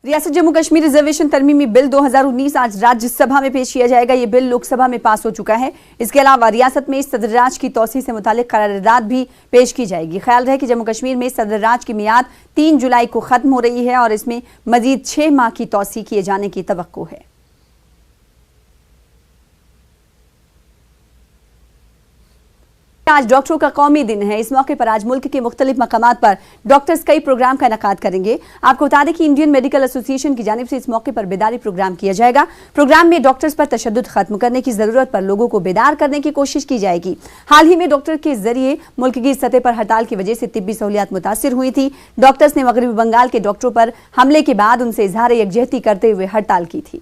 रियासत Jammu Kashmir reservation तरमीमी bill 2019 आज राज्य सभा में पेश किया जाएगा। ये बिल लोकसभा में पास हो चुका है। इसके अलावा रियासत में सदर राज की तौसीह से मुतालिक करारदाद भी पेश की जाएगी। ख्याल रहे कि जम्मू कश्मीर में सदर राज की मियाद 3 जुलाई को खत्म हो रही है और इसमें मजीद 6 माह की तौसीह किए जाने की तवक्को है। आज डॉक्टरों का कौमी दिन है। इस मौके पर आज मुल्क के मुख्तलिफ मकामात पर डॉक्टर्स कई प्रोग्राम का इनेकाद करेंगे। आपको बता दें कि इंडियन मेडिकल एसोसिएशन की जानिब से इस मौके पर बेदारी प्रोग्राम किया जाएगा। प्रोग्राम में डॉक्टर्स पर तशद्दुद खत्म करने की जरूरत पर लोगों को बेदार करने की कोशिश की जाएगी। हाल ही में डॉक्टर के जरिए मुल्क की सतह पर हड़ताल की वजह से तिब्बी सहूलियात मुतासिर हुई थी। डॉक्टर्स ने मगरबी बंगाल के डॉक्टरों पर हमले के बाद उनसे इजहार यकजहती करते हुए हड़ताल की थी।